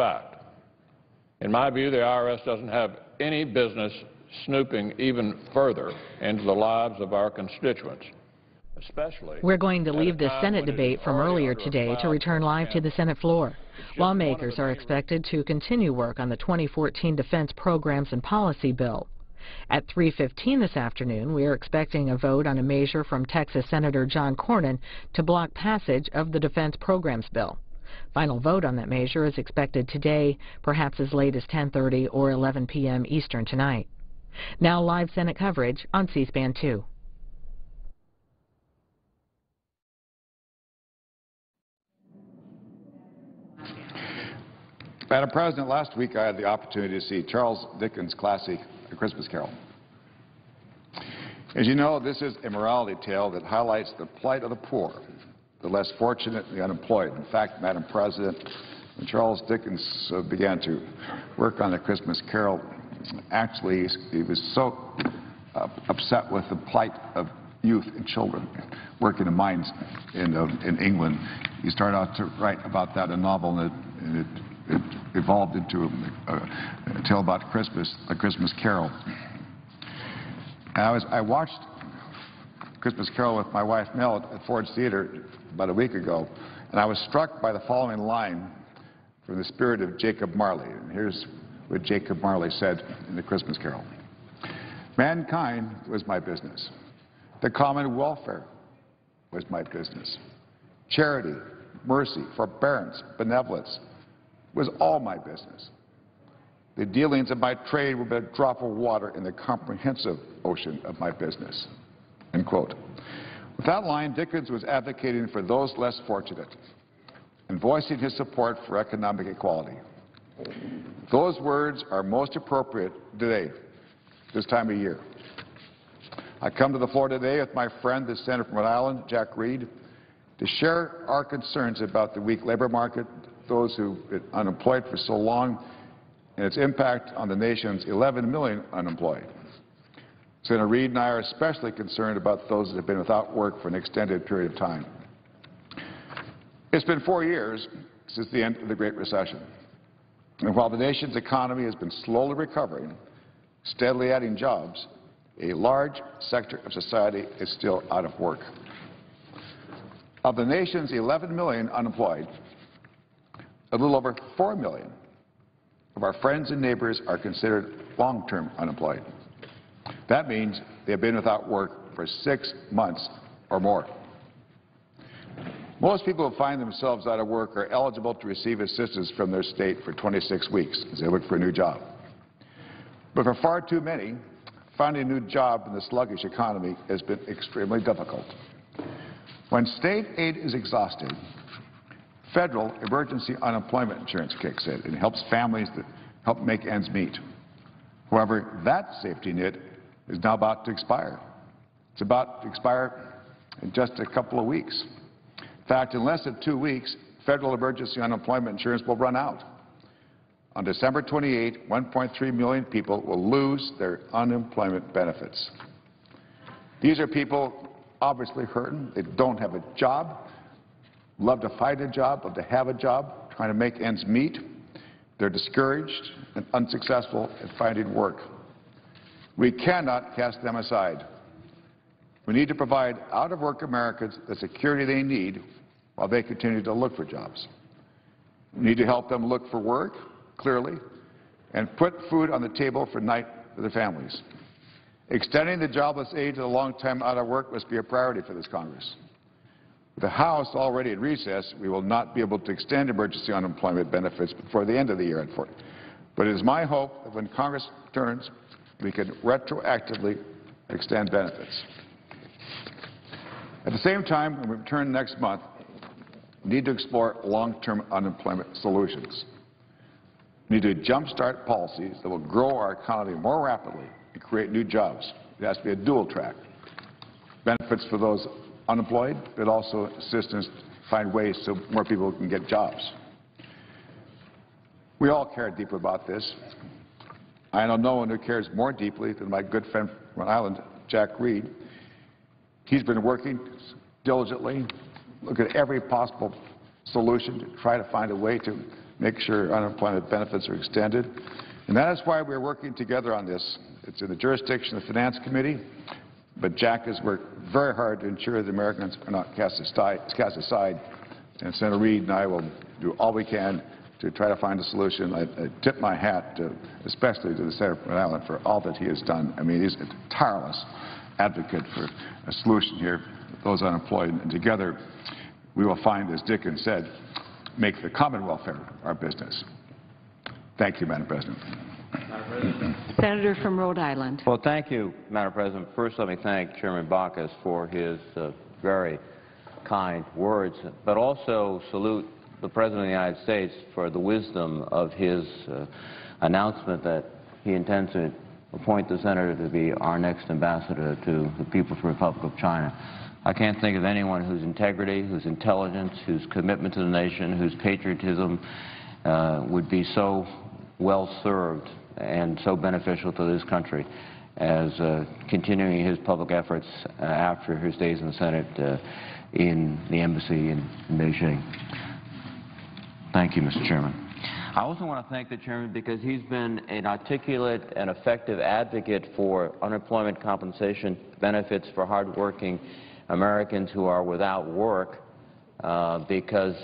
fact. In my view, the IRS doesn't have any business snooping even further into the lives of our constituents, especially. We're going to leave the Senate debate from earlier today to return live to the Senate floor. Lawmakers are expected to continue work on the 2014 Defense Programs and Policy Bill. At 3:15 this afternoon, we are expecting a vote on a measure from Texas Senator John Cornyn to block passage of the Defense Programs Bill. Final vote on that measure is expected today, perhaps as late as 10:30 or 11 p.m. Eastern tonight. Now live Senate coverage on C-SPAN 2. Madam President, last week I had the opportunity to see Charles Dickens' classic A Christmas Carol. As you know, this is a morality tale that highlights the plight of the poor, the less fortunate, the unemployed. In fact, Madam President, when Charles Dickens began to work on A Christmas Carol, actually he was so upset with the plight of youth and children working in mines in England. He started out to write about that in a novel, and it evolved into a tale about Christmas, A Christmas Carol. And I watched Christmas Carol with my wife Mel at Ford's Theater about a week ago, and I was struck by the following line from the spirit of Jacob Marley. And here's what Jacob Marley said in The Christmas Carol. Mankind was my business. The common welfare was my business. Charity, mercy, forbearance, benevolence was all my business. The dealings of my trade were but a drop of water in the comprehensive ocean of my business. End quote. With that line, Dickens was advocating for those less fortunate and voicing his support for economic equality. Those words are most appropriate today, this time of year. I come to the floor today with my friend, the Senator from Rhode Island, Jack Reed, to share our concerns about the weak labor market, those who've been unemployed for so long, and its impact on the nation's 11 million unemployed. Senator Reed and I are especially concerned about those that have been without work for an extended period of time. It's been 4 years since the end of the Great Recession. And while the nation's economy has been slowly recovering, steadily adding jobs, a large sector of society is still out of work. Of the nation's 11 million unemployed, a little over 4 million of our friends and neighbors are considered long-term unemployed. That means they have been without work for 6 months or more. Most people who find themselves out of work are eligible to receive assistance from their state for 26 weeks as they look for a new job. But for far too many, finding a new job in the sluggish economy has been extremely difficult. When state aid is exhausted, federal emergency unemployment insurance kicks in and helps families that help make ends meet. However, that safety net is now about to expire. It's about to expire in just a couple of weeks. In fact, in less than 2 weeks, federal emergency unemployment insurance will run out. On December 28, 1.3 million people will lose their unemployment benefits. These are people obviously hurting. They don't have a job, love to find a job, love to have a job, trying to make ends meet. They're discouraged and unsuccessful at finding work. We cannot cast them aside. We need to provide out-of-work Americans the security they need while they continue to look for jobs. We need to help them look for work, clearly, and put food on the table for night for their families. Extending the jobless age of the long-time out of work must be a priority for this Congress. With the House already at recess, we will not be able to extend emergency unemployment benefits before the end of the year, unfortunately. But it is my hope that when Congress returns, we can retroactively extend benefits. At the same time, when we return next month, we need to explore long-term unemployment solutions. We need to jumpstart policies that will grow our economy more rapidly and create new jobs. It has to be a dual track. Benefits for those unemployed, but also assistance to find ways so more people can get jobs. We all care deeply about this. I know no one who cares more deeply than my good friend from Rhode Island, Jack Reed. He's been working diligently, looking at every possible solution to try to find a way to make sure unemployment benefits are extended. And that is why we're working together on this. It's in the jurisdiction of the Finance Committee, but Jack has worked very hard to ensure that Americans are not cast aside. And Senator Reid and I will do all we can to try to find a solution. I tip my hat especially to the Senator from Rhode Island for all that he has done. I mean, he's a tireless advocate for a solution here for those unemployed. And together we will find, as Dickens said, make the common welfare our business. Thank you, Madam President. Senator from Rhode Island. Well, thank you, Madam President. First, let me thank Chairman Baucus for his very kind words, but also salute the President of the United States for the wisdom of his announcement that he intends to appoint the Senator to be our next ambassador to the People's Republic of China. I can't think of anyone whose integrity, whose intelligence, whose commitment to the nation, whose patriotism would be so well served and so beneficial to this country as continuing his public efforts after his days in the Senate in the embassy in Beijing. Thank you, Mr. Chairman. I also want to thank the Chairman because he's been an articulate and effective advocate for unemployment compensation benefits for hardworking Americans who are without work because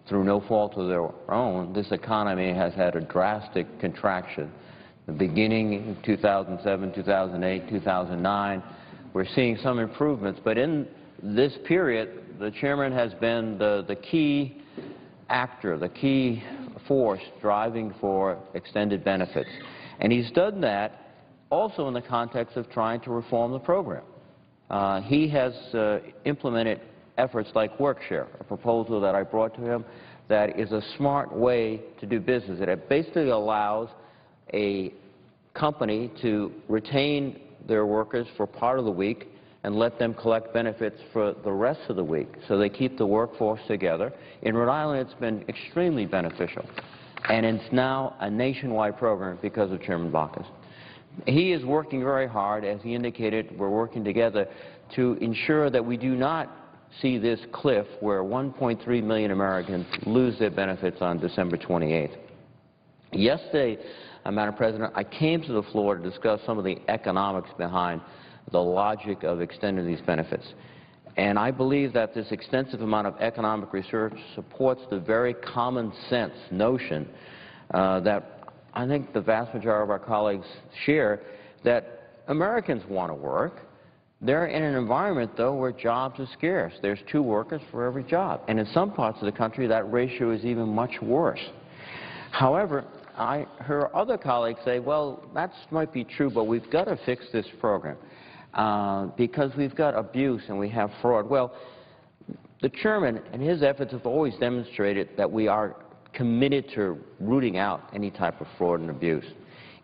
through no fault of their own, this economy has had a drastic contraction. The beginning in 2007, 2008, 2009, we're seeing some improvements, but in this period, the Chairman has been the key actor, the key force driving for extended benefits. And he's done that also in the context of trying to reform the program. He has implemented efforts like WorkShare, a proposal that I brought to him that is a smart way to do business. It basically allows a company to retain their workers for part of the week and let them collect benefits for the rest of the week, so they keep the workforce together. In Rhode Island, it's been extremely beneficial, and it's now a nationwide program because of Chairman Baucus. He is working very hard, as he indicated. We're working together to ensure that we do not see this cliff where 1.3 million Americans lose their benefits on December 28th. Yesterday, Madam President, I came to the floor to discuss some of the economics behind the logic of extending these benefits. And I believe that this extensive amount of economic research supports the very common sense notion that I think the vast majority of our colleagues share, that Americans want to work. They're in an environment, though, where jobs are scarce. There's 2 workers for every job. And in some parts of the country, that ratio is even much worse. However, I heard other colleagues say, well, that might be true, but we've got to fix this program because we've got abuse and we have fraud. Well, the Chairman and his efforts have always demonstrated that we are committed to rooting out any type of fraud and abuse.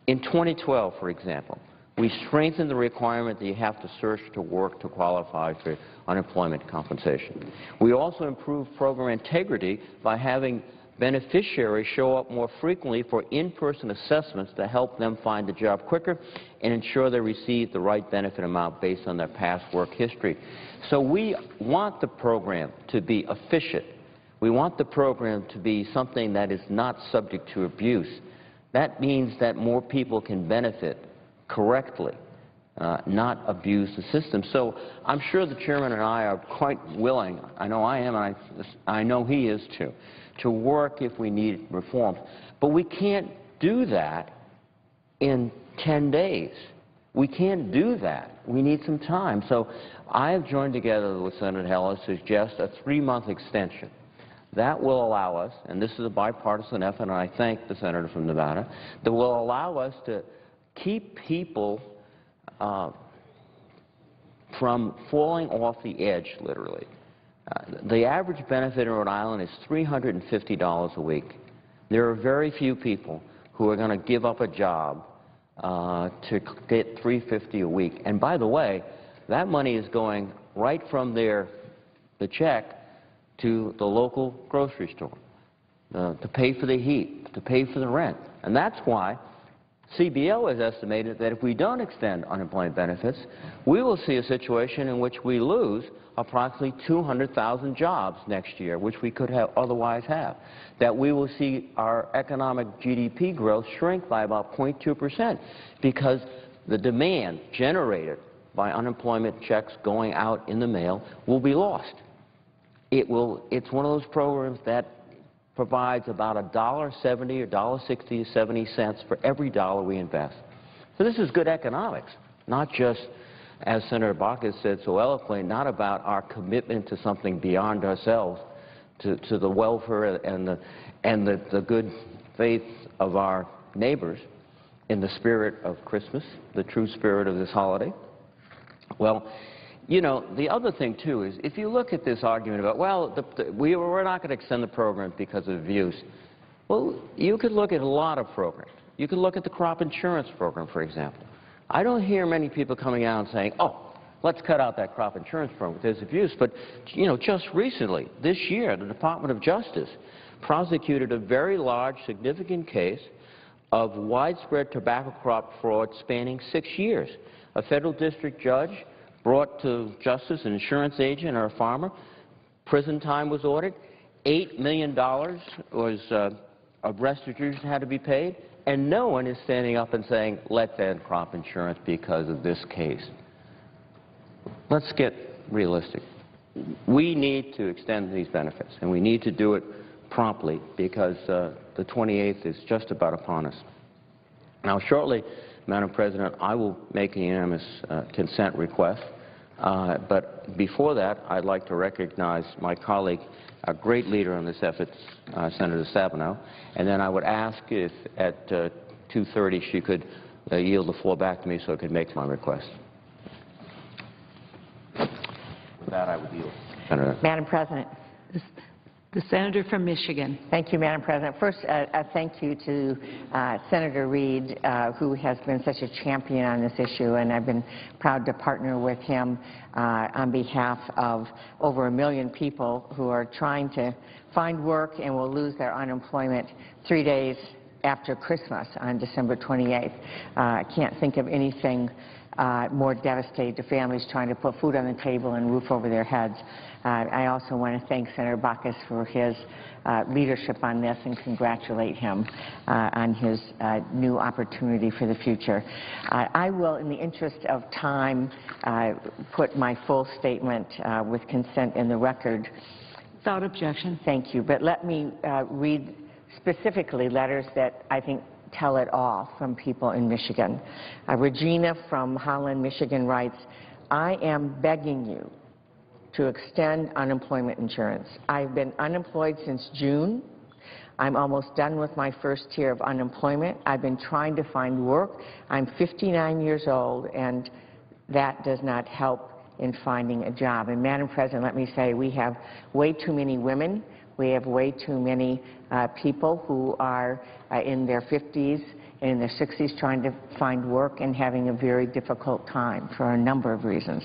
In 2012, for example, we strengthened the requirement that you have to search to work to qualify for unemployment compensation. We also improved program integrity by having beneficiaries show up more frequently for in-person assessments to help them find a job quicker and ensure they receive the right benefit amount based on their past work history. So we want the program to be efficient. We want the program to be something that is not subject to abuse. That means that more people can benefit correctly, not abuse the system. So I'm sure the Chairman and I are quite willing, I know I am, and I know he is too, to work if we need reforms. But we can't do that in 10 days. We can't do that. We need some time. So I have joined together with Senator Heller to suggest a 3-month extension. That will allow us, and this is a bipartisan effort, and I thank the Senator from Nevada, that will allow us to keep people from falling off the edge, literally. The average benefit in Rhode Island is $350 a week. There are very few people who are going to give up a job to get $350 a week. And by the way, that money is going right from the check to the local grocery store to pay for the heat, to pay for the rent. And that's why CBO has estimated that if we don't extend unemployment benefits, we will see a situation in which we lose approximately 200,000 jobs next year, which we could have otherwise have. That we will see our economic GDP growth shrink by about 0.2% because the demand generated by unemployment checks going out in the mail will be lost. It's one of those programs that provides about $1.70 or $1.60 to 70 cents for every dollar we invest. So this is good economics, not just, as Senator Baucus said so eloquently, not about our commitment to something beyond ourselves, to the welfare and the good faith of our neighbors in the spirit of Christmas, the true spirit of this holiday. Well, you know, the other thing, too, is if you look at this argument about, well, we're not going to extend the program because of abuse, well, you could look at a lot of programs. You could look at the crop insurance program, for example. I don't hear many people coming out and saying, oh, let's cut out that crop insurance program if there's abuse. But, you know, just recently, this year, the Department of Justice prosecuted a very large, significant case of widespread tobacco crop fraud spanning 6 years. A federal district judge brought to justice an insurance agent or a farmer. Prison time was ordered. $8 million was of restitution had to be paid, and no one is standing up and saying, let's end crop insurance because of this case. Let's get realistic. We need to extend these benefits, and we need to do it promptly because the 28th is just about upon us. Now, shortly, Madam President, I will make a unanimous consent request. But before that, I'd like to recognize my colleague, a great leader on this effort, Senator Stabenow, and then I would ask if at 2:30 she could yield the floor back to me so I could make my request. With that, I would yield. Senator. Madam President. The Senator from Michigan. Thank you, Madam President. First, a thank you to Senator Reid, who has been such a champion on this issue, and I've been proud to partner with him on behalf of over 1 million people who are trying to find work and will lose their unemployment 3 days after Christmas on December 28th. I can't think of anything more devastating to families trying to put food on the table and roof over their heads. I also want to thank Senator Baucus for his leadership on this and congratulate him on his new opportunity for the future. I will, in the interest of time, put my full statement with consent in the record. Without objection. Thank you. But let me read specifically letters that I think tell it all from people in Michigan. Regina from Holland, Michigan writes, I am begging you to extend unemployment insurance. I've been unemployed since June. I'm almost done with my first year of unemployment. I've been trying to find work. I'm 59 years old, and that does not help in finding a job. And Madam President, let me say, we have way too many women. We have way too many people who are in their 50s and in their 60s trying to find work and having a very difficult time for a number of reasons.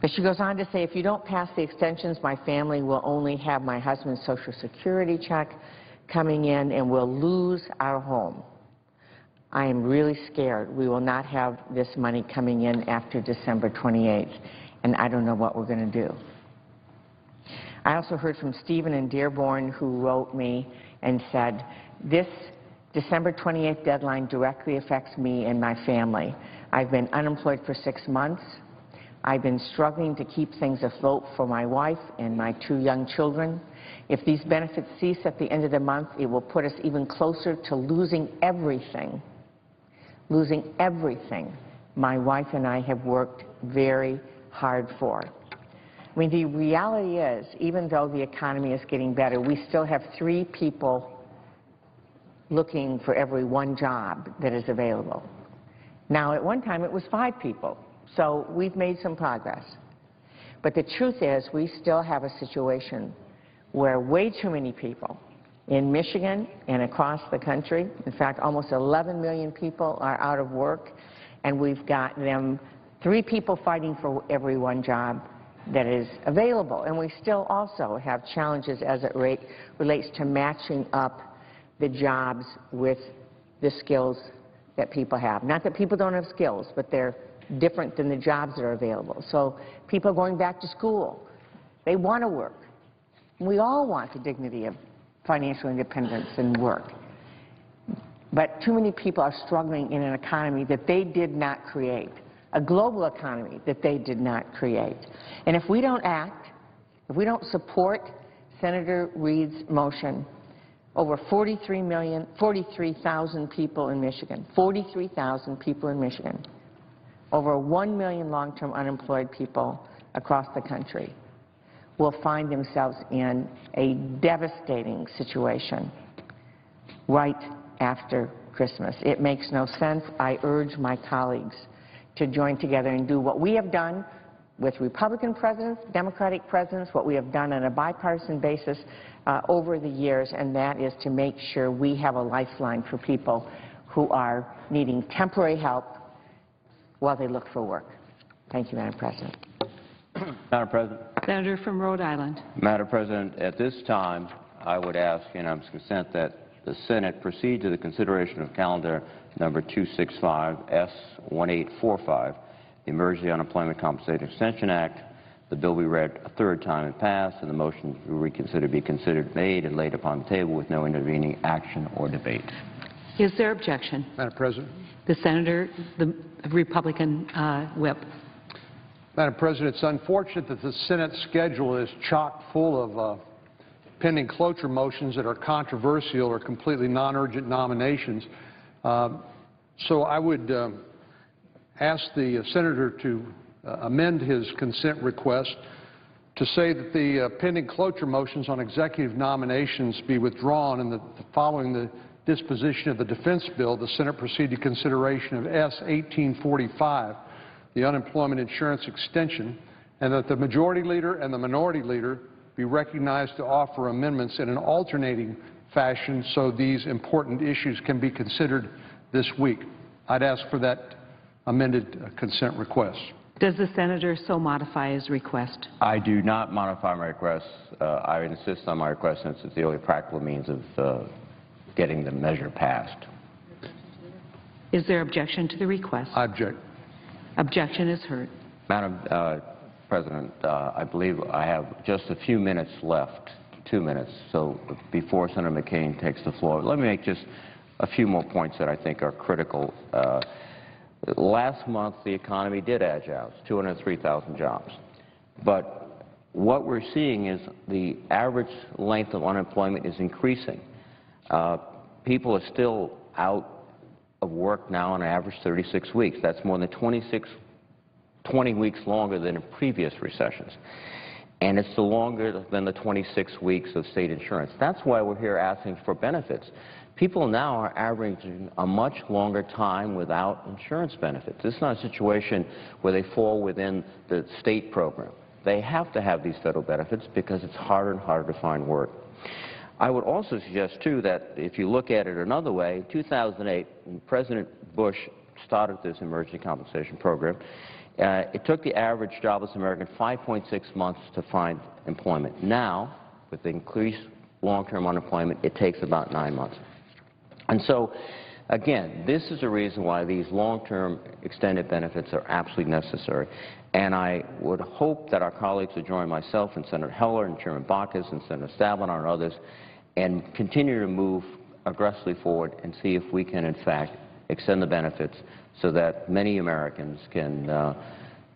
But she goes on to say, if you don't pass the extensions, my family will only have my husband's Social Security check coming in and we'll lose our home. I am really scared we will not have this money coming in after December 28th, and I don't know what we're going to do. I also heard from Stephen in Dearborn, who wrote me and said, this December 28th deadline directly affects me and my family. I've been unemployed for 6 months. I've been struggling to keep things afloat for my wife and my 2 young children. If these benefits cease at the end of the month, it will put us even closer to losing everything my wife and I have worked very hard for. I mean, the reality is, even though the economy is getting better, we still have 3 people looking for every 1 job that is available. Now, at one time, it was 5 people. So we've made some progress. But the truth is, we still have a situation where way too many people in Michigan and across the country, in fact, almost 11 million people are out of work, and we've got them 3 people fighting for every 1 job that is available. And we still also have challenges as it relates to matching up the jobs with the skills that people have. Not that people don't have skills, but they're different than the jobs that are available. So people are going back to school. They want to work. We all want the dignity of financial independence and work. But too many people are struggling in an economy that they did not create, a global economy that they did not create. And if we don't act, if we don't support Senator Reid's motion, over 43,000 people in Michigan, 43,000 people in Michigan, over 1 million long-term unemployed people across the country will find themselves in a devastating situation right after Christmas. It makes no sense. I urge my colleagues to join together and do what we have done with Republican presidents, Democratic presidents, what we have done on a bipartisan basis over the years, and that is to make sure we have a lifeline for people who are needing temporary help while they look for work. Thank you, Madam President. Madam President. Senator from Rhode Island. Madam President, at this time, I would ask unanimous consent that the Senate proceed to the consideration of calendar number 265, S1845, the Emergency Unemployment Compensation Extension Act. The bill be read a third time and passed, and the motion to reconsider be considered made and laid upon the table with no intervening action or debate. Is there objection? Madam President. The Senator, the Republican whip. Madam President, it's unfortunate that the Senate schedule is chock full of pending cloture motions that are controversial or completely non-urgent nominations. So I would ask the Senator to amend his consent request to say that the pending cloture motions on executive nominations be withdrawn, and that following the disposition of the defense bill, the Senate proceed to consideration of S1845, the unemployment insurance extension, and that the majority leader and the minority leader be recognized to offer amendments in an alternating fashion so these important issues can be considered this week. I'd ask for that amended consent request. Does the Senator so modify his request? I do not modify my request. I insist on my request since it's the only practical means of getting the measure passed. Is there objection to the request? I object. Objection is heard. Madam President, I believe I have just a few minutes left, 2 minutes, so before Senator McCain takes the floor, let me make just a few more points that I think are critical. Last month, the economy did add jobs, 203,000 jobs. But what we're seeing is the average length of unemployment is increasing. People are still out of work now on average 36 weeks. That's more than 20 weeks longer than in previous recessions. And it's longer than the 26 weeks of state insurance. That's why we're here asking for benefits. People now are averaging a much longer time without insurance benefits. This is not a situation where they fall within the state program. They have to have these federal benefits because it's harder and harder to find work. I would also suggest, too, that if you look at it another way, in 2008, when President Bush started this emergency compensation program, it took the average jobless American 5.6 months to find employment. Now, with the increased long-term unemployment, it takes about 9 months. And so, again, this is a reason why these long-term extended benefits are absolutely necessary. And I would hope that our colleagues would join myself and Senator Heller and Chairman Baucus and Senator Stavlin and others and continue to move aggressively forward and see if we can, in fact, extend the benefits so that many Americans can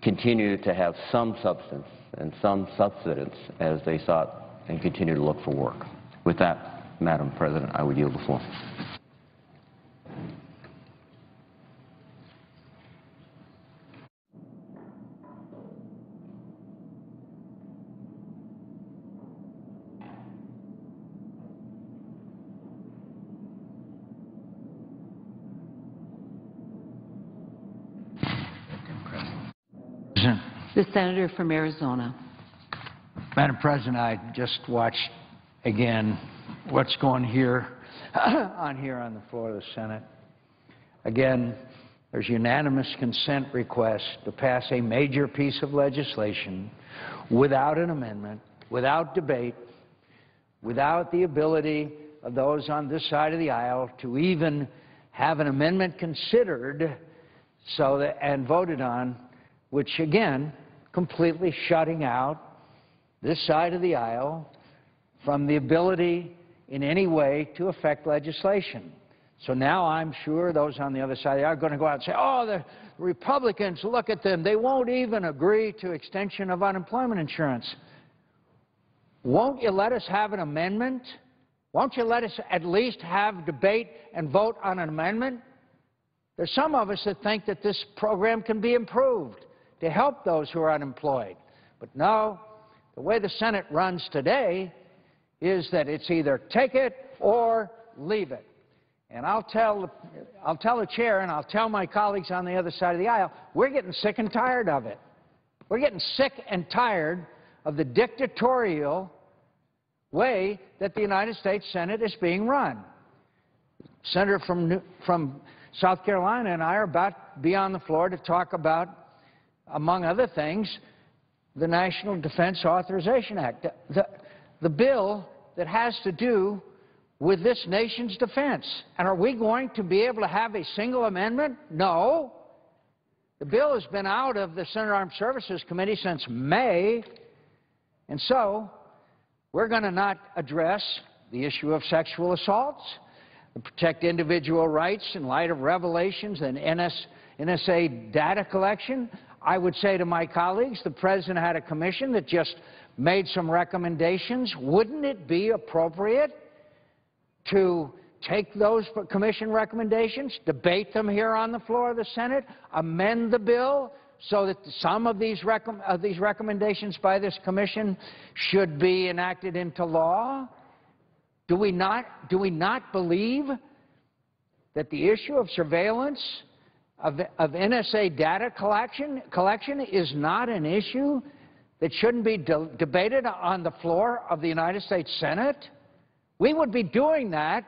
continue to have some substance and some subsistence as they sought and continue to look for work. With that, Madam President, I would yield the floor. The Senator from Arizona. Madam President, I just watched again what's going here on the floor of the Senate. Again, there's unanimous consent request to pass a major piece of legislation without an amendment, without debate, without the ability of those on this side of the aisle to even have an amendment considered so that, and voted on, which again, completely shutting out this side of the aisle from the ability in any way to affect legislation. So now I'm sure those on the other side of the aisle are going to go out and say, oh, the Republicans, look at them, they won't even agree to extension of unemployment insurance. Won't you let us have an amendment? Won't you let us at least have debate and vote on an amendment? There's some of us that think that this program can be improved to help those who are unemployed. But no, the way the Senate runs today is that it's either take it or leave it. And I'll tell the chair and I'll tell my colleagues on the other side of the aisle, we're getting sick and tired of it. We're getting sick and tired of the dictatorial way that the United States Senate is being run. Senator from South Carolina and I are about to be on the floor to talk about, among other things, the National Defense Authorization Act, the bill that has to do with this nation's defense. And are we going to be able to have a single amendment? No. The bill has been out of the Senate Armed Services Committee since May, and so we're going to not address the issue of sexual assaults, protect individual rights in light of revelations and NSA data collection. I would say to my colleagues, the President had a commission that just made some recommendations. Wouldn't it be appropriate to take those commission recommendations, debate them here on the floor of the Senate, amend the bill so that some of these recommendations by this commission should be enacted into law? Do we not believe that the issue of surveillance, of NSA data collection is not an issue that shouldn't be debated on the floor of the United States Senate? We would be doing that.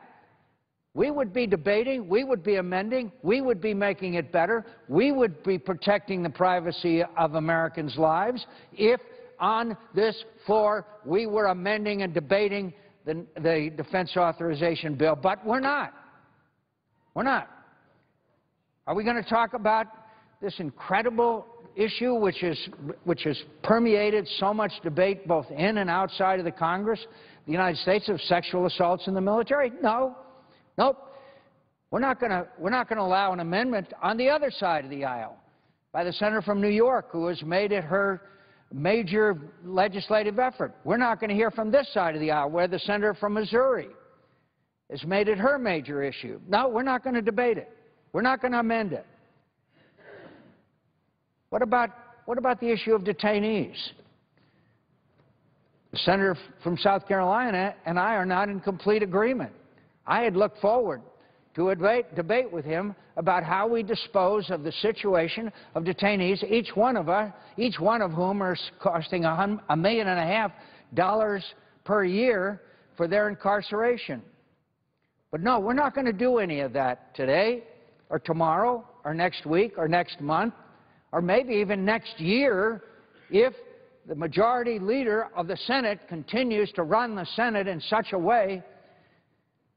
We would be debating, we would be amending, we would be making it better, we would be protecting the privacy of Americans' lives if on this floor we were amending and debating the Defense Authorization Bill, but we're not. We're not. Are we going to talk about this incredible issue which has permeated so much debate both in and outside of the Congress, the United States, of sexual assaults in the military? No. Nope. We're not going to allow an amendment on the other side of the aisle by the senator from New York who has made it her major legislative effort. We're not going to hear from this side of the aisle where the senator from Missouri has made it her major issue. No, we're not going to debate it. We're not going to amend it. What about the issue of detainees? The senator from South Carolina and I are not in complete agreement. I had looked forward to a debate with him about how we dispose of the situation of detainees, each one of whom are costing $1.5 million per year for their incarceration. But no, we're not going to do any of that today or tomorrow or next week or next month or maybe even next year if the majority leader of the Senate continues to run the Senate in such a way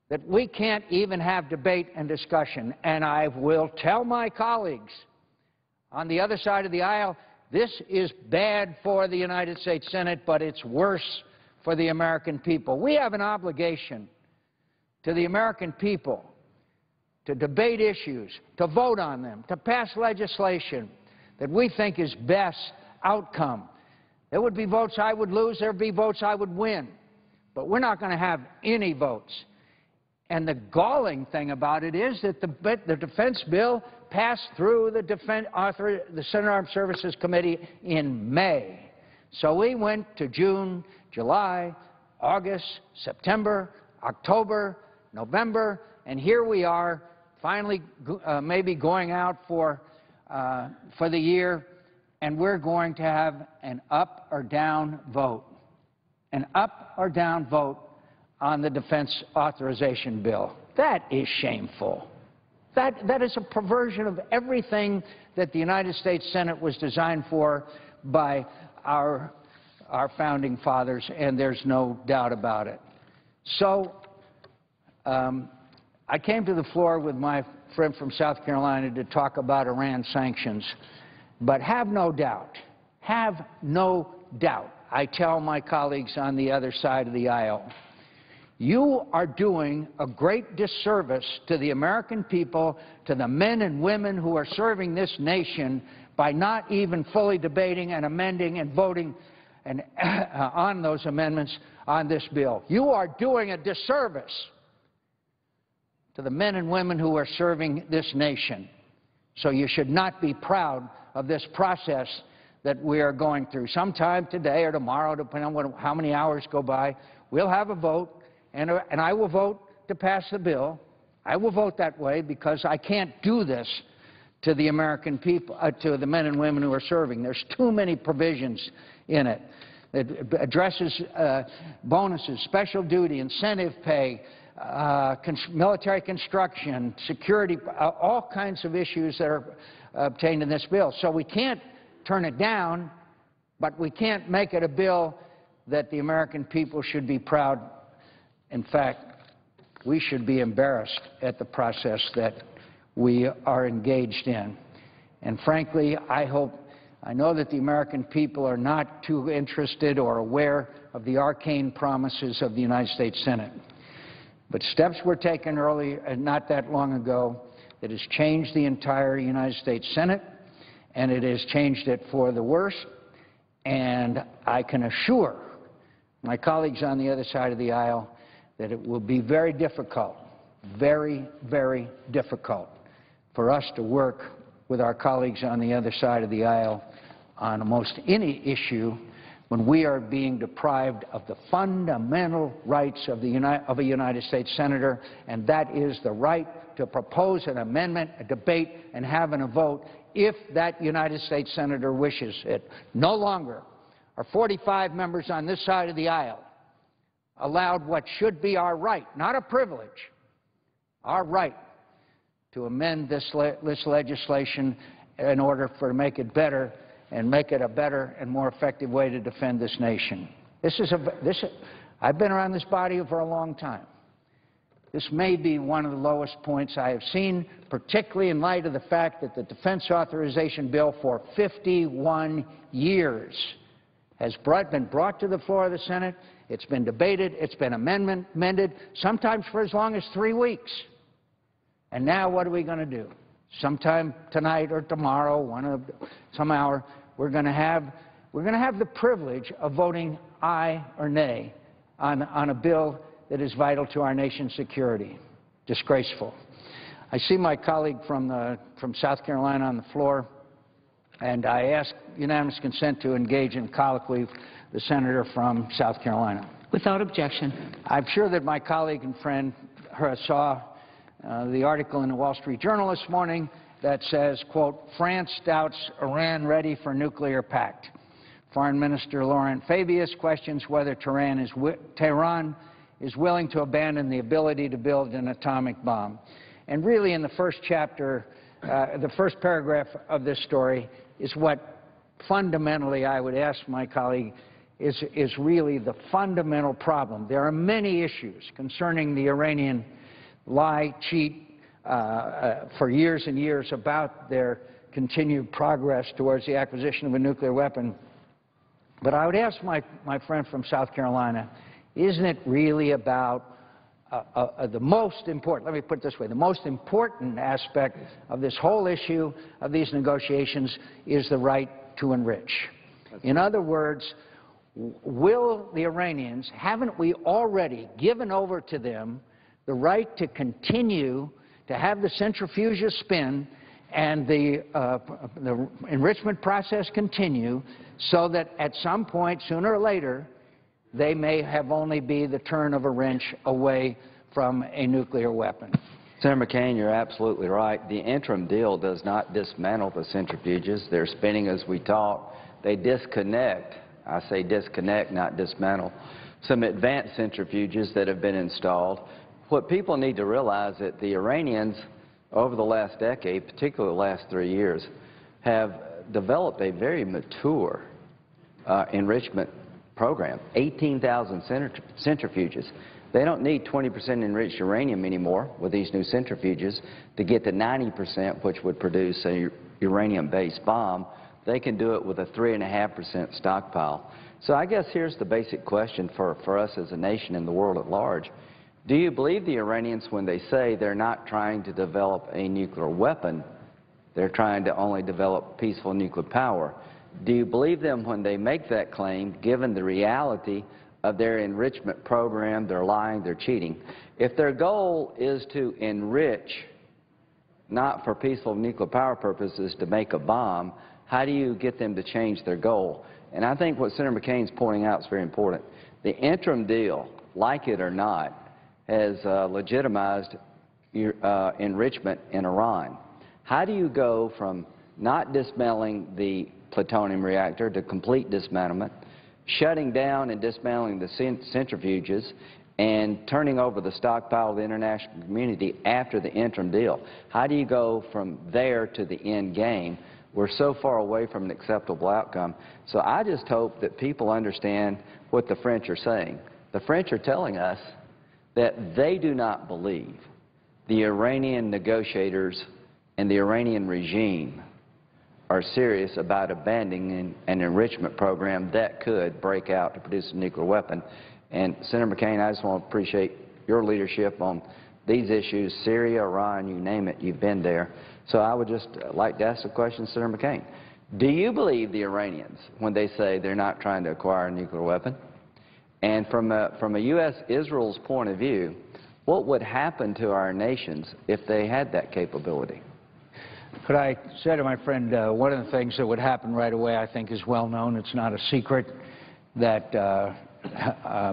that we can't even have debate and discussion. And I will tell my colleagues on the other side of the aisle, this is bad for the United States Senate, but it's worse for the American people. We have an obligation to the American people to debate issues, to vote on them, to pass legislation that we think is best outcome. There would be votes I would lose, there would be votes I would win, but we're not going to have any votes. And the galling thing about it is that the defense bill passed through the Senate Armed Services Committee in May. So we went to June, July, August, September, October, November, and here we are finally maybe going out for the year, and we're going to have an up or down vote. An up or down vote on the Defense Authorization Bill. That is shameful. That is a perversion of everything that the United States Senate was designed for by our founding fathers, and there's no doubt about it. So I came to the floor with my friend from South Carolina to talk about Iran sanctions, but have no doubt, I tell my colleagues on the other side of the aisle, you are doing a great disservice to the American people, to the men and women who are serving this nation by not even fully debating and amending and voting on those amendments on this bill. You are doing a disservice to the men and women who are serving this nation. So you should not be proud of this process that we are going through. Sometime today or tomorrow, depending on how many hours go by, we'll have a vote. And I will vote to pass the bill. I will vote that way because I can't do this to the American people, to the men and women who are serving. There's too many provisions in it. It addresses bonuses, special duty, incentive pay, military construction, security, all kinds of issues that are obtained in this bill. So we can't turn it down, but we can't make it a bill that the American people should be proud. In fact, we should be embarrassed at the process that we are engaged in. And frankly, I know that the American people are not too interested or aware of the arcane promises of the United States Senate. But steps were taken early, not that long ago, that has changed the entire United States Senate, and it has changed it for the worse. And I can assure my colleagues on the other side of the aisle that it will be very difficult, very, very difficult for us to work with our colleagues on the other side of the aisle on almost any issue when we are being deprived of the fundamental rights of a United States Senator, and that is the right to propose an amendment, a debate, and have a vote if that United States Senator wishes it. No longer are 45 members on this side of the aisle allowed what should be our right, not a privilege, our right to amend this legislation in order to make it better and make it a better and more effective way to defend this nation. I've been around this body for a long time. This may be one of the lowest points I have seen, particularly in light of the fact that the Defense Authorization Bill for 51 years has been brought to the floor of the Senate. It's been debated. It's been amended, sometimes for as long as 3 weeks. And now what are we going to do? Sometime tonight or tomorrow, some hour, we're going to have the privilege of voting aye or nay on a bill that is vital to our nation's security. Disgraceful. I see my colleague from South Carolina on the floor, and I ask unanimous consent to engage in colloquy with the senator from South Carolina. Without objection. I'm sure that my colleague and friend saw the article in the Wall Street Journal this morning that says, quote, France doubts Iran ready for nuclear pact. Foreign Minister Laurent Fabius questions whether Tehran is willing to abandon the ability to build an atomic bomb. And really in the first chapter, the first paragraph of this story is what fundamentally I would ask my colleague is really the fundamental problem. There are many issues concerning the Iranian lie, cheat for years and years about their continued progress towards the acquisition of a nuclear weapon. But I would ask my friend from South Carolina, isn't it really about the most important, let me put it this way, the most important aspect of this whole issue of these negotiations is the right to enrich. In other words, will the Iranians, haven't we already given over to them the right to continue to have the centrifuges spin and the enrichment process continue so that at some point, sooner or later, they may have only be the turn of a wrench away from a nuclear weapon? Senator McCain, you're absolutely right. The interim deal does not dismantle the centrifuges. They're spinning as we talk. They disconnect, I say disconnect, not dismantle, some advanced centrifuges that have been installed. What people need to realize is that the Iranians, over the last decade, particularly the last 3 years, have developed a very mature enrichment program, 18,000 centrifuges. They don't need 20% enriched uranium anymore with these new centrifuges to get to 90%, which would produce a uranium-based bomb. They can do it with a 3.5% stockpile. So I guess here's the basic question for us as a nation and the world at large. Do you believe the Iranians when they say they're not trying to develop a nuclear weapon, they're trying to only develop peaceful nuclear power? Do you believe them when they make that claim, given the reality of their enrichment program? They're lying, they're cheating. If their goal is to enrich, not for peaceful nuclear power purposes, to make a bomb, how do you get them to change their goal? And I think what Senator McCain's pointing out is very important. The interim deal, like it or not, has legitimized enrichment in Iran. How do you go from not dismantling the plutonium reactor to complete dismantlement, shutting down and dismantling the centrifuges, and turning over the stockpile to the international community after the interim deal? How do you go from there to the end game? We're so far away from an acceptable outcome. So I just hope that people understand what the French are saying. The French are telling us that they do not believe the Iranian negotiators and the Iranian regime are serious about abandoning an enrichment program that could break out to produce a nuclear weapon. And Senator McCain, I just want to appreciate your leadership on these issues, Syria, Iran, you name it, you've been there. So I would just like to ask the question, Senator McCain. Do you believe the Iranians when they say they're not trying to acquire a nuclear weapon? And from a U.S.-Israel's point of view, what would happen to our nations if they had that capability? Could I say to my friend, one of the things that would happen right away, I think, is well known. It's not a secret that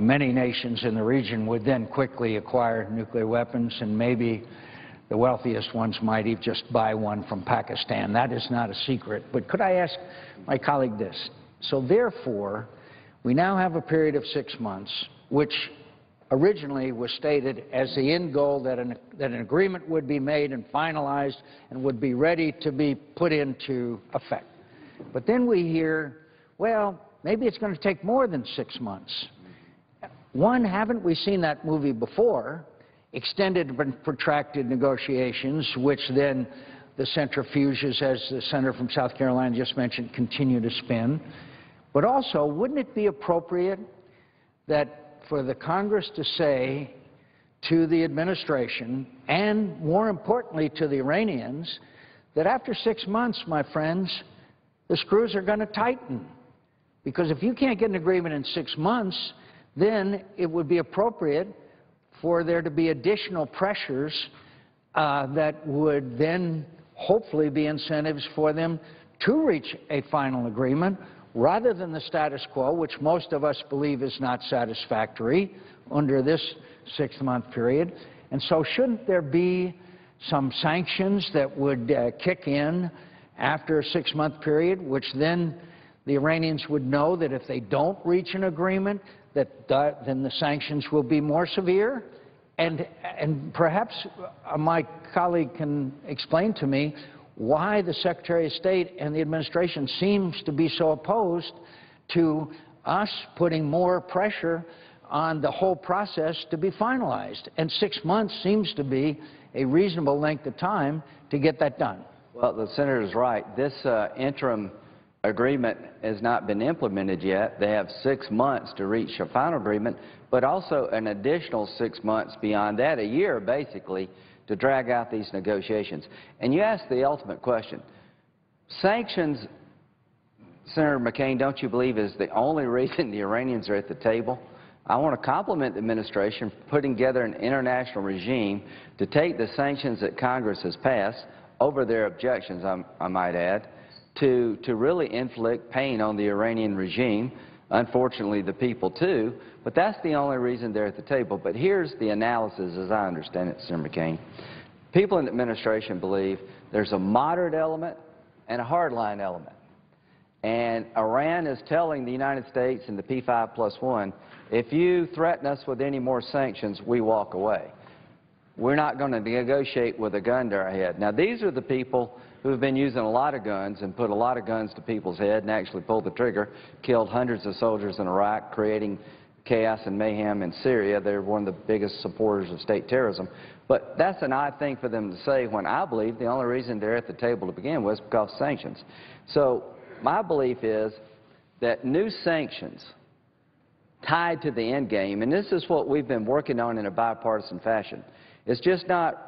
many nations in the region would then quickly acquire nuclear weapons, and maybe the wealthiest ones might even just buy one from Pakistan. That is not a secret. But could I ask my colleague this? So therefore, we now have a period of 6 months, which originally was stated as the end goal, that an agreement would be made and finalized and would be ready to be put into effect. But then we hear, well, maybe it's going to take more than 6 months. One, haven't we seen that movie before? Extended and protracted negotiations, which then the centrifuges, as the senator from South Carolina just mentioned, continue to spin. But also, wouldn't it be appropriate that for the Congress to say to the administration, and more importantly to the Iranians, that after 6 months, my friends, the screws are going to tighten? Because if you can't get an agreement in 6 months, then it would be appropriate for there to be additional pressures that would then hopefully be incentives for them to reach a final agreement, rather than the status quo, which most of us believe is not satisfactory under this 6-month period. And so shouldn't there be some sanctions that would kick in after a 6-month period, which then the Iranians would know that if they don't reach an agreement, then the sanctions will be more severe? And perhaps my colleague can explain to me why the Secretary of State and the administration seems to be so opposed to us putting more pressure on the whole process to be finalized. And 6 months seems to be a reasonable length of time to get that done. Well, the senator is right. This interim agreement has not been implemented yet. They have 6 months to reach a final agreement, but also an additional 6 months beyond that, a year basically, to drag out these negotiations. And you ask the ultimate question. Sanctions, Senator McCain, don't you believe is the only reason the Iranians are at the table? I want to compliment the administration for putting together an international regime to take the sanctions that Congress has passed, over their objections, I might add, to really inflict pain on the Iranian regime, unfortunately the people too, but that's the only reason they're at the table. But here's the analysis as I understand it, Senator McCain. People in the administration believe there's a moderate element and a hardline element. And Iran is telling the United States and the P5+1, if you threaten us with any more sanctions, we walk away. We're not going to negotiate with a gun to our head. Now, these are the people who have been using a lot of guns and put a lot of guns to people's head and actually pulled the trigger, killed hundreds of soldiers in Iraq, creating chaos and mayhem in Syria. They're one of the biggest supporters of state terrorism. But that's an odd thing for them to say when I believe the only reason they're at the table to begin with is because of sanctions. So my belief is that new sanctions tied to the end game, and this is what we've been working on in a bipartisan fashion. It's just not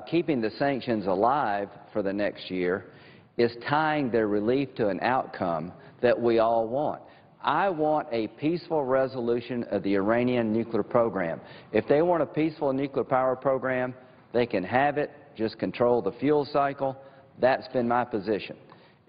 keeping the sanctions alive for the next year. It's tying their relief to an outcome that we all want. I want a peaceful resolution of the Iranian nuclear program. If they want a peaceful nuclear power program, they can have it, just control the fuel cycle. That's been my position.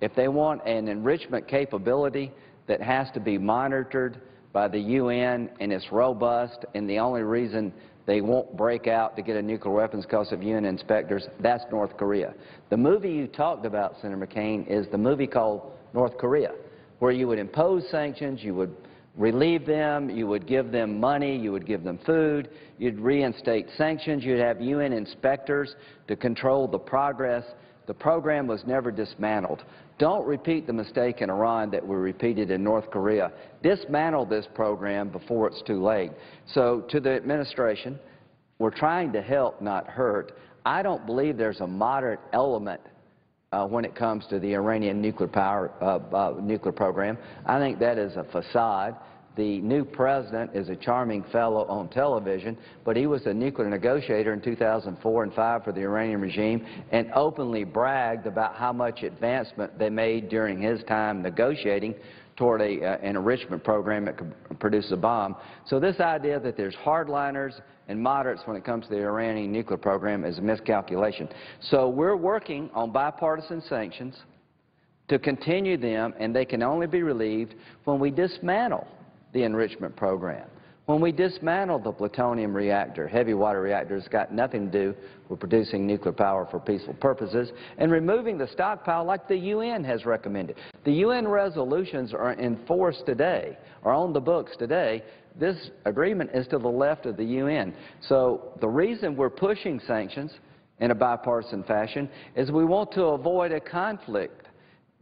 If they want an enrichment capability that has to be monitored by the UN and it's robust, and the only reason they won't break out to get a nuclear weapons because of UN inspectors, that's North Korea. The movie you talked about, Senator McCain, is the movie called North Korea, where you would impose sanctions, you would relieve them, you would give them money, you would give them food, you'd reinstate sanctions, you'd have UN inspectors to control the progress. The program was never dismantled. Don't repeat the mistake in Iran that we repeated in North Korea. Dismantle this program before it's too late. So to the administration, we're trying to help, not hurt. I don't believe there's a moderate element when it comes to the Iranian nuclear program. I think that is a facade. The new president is a charming fellow on television, but he was a nuclear negotiator in 2004 and 2005 for the Iranian regime and openly bragged about how much advancement they made during his time negotiating toward an enrichment program that could produce a bomb. So this idea that there's hardliners and moderates when it comes to the Iranian nuclear program is a miscalculation. So we're working on bipartisan sanctions to continue them, and they can only be relieved when we dismantle the enrichment program. When we dismantle the plutonium reactor, heavy water reactors, got nothing to do with producing nuclear power for peaceful purposes, and removing the stockpile like the UN has recommended. The UN resolutions are in force today, are on the books today. This agreement is to the left of the UN. So the reason we're pushing sanctions in a bipartisan fashion is we want to avoid a conflict.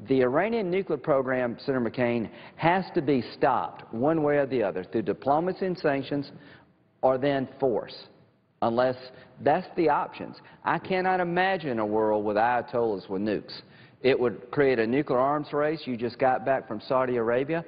The Iranian nuclear program, Senator McCain, has to be stopped one way or the other through diplomacy and sanctions or then force, unless that's the options. I cannot imagine a world with ayatollahs with nukes. It would create a nuclear arms race. You just got back from Saudi Arabia.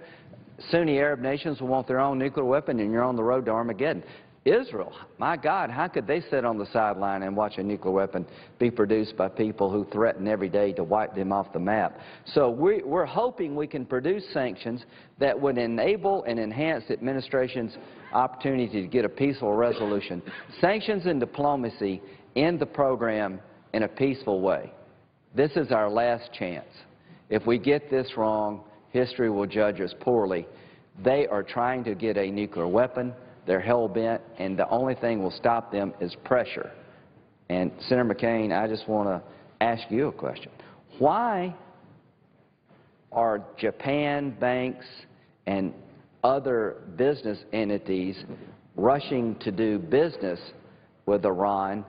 Sunni Arab nations will want their own nuclear weapon, and you're on the road to Armageddon. Israel, my God, how could they sit on the sideline and watch a nuclear weapon be produced by people who threaten every day to wipe them off the map? So we're hoping we can produce sanctions that would enable and enhance the administration's opportunity to get a peaceful resolution. Sanctions and diplomacy end the program in a peaceful way. This is our last chance. If we get this wrong, history will judge us poorly. They are trying to get a nuclear weapon. They're hell-bent, and the only thing will stop them is pressure. And, Senator McCain, I just want to ask you a question. Why are Japan banks and other business entities rushing to do business with Iran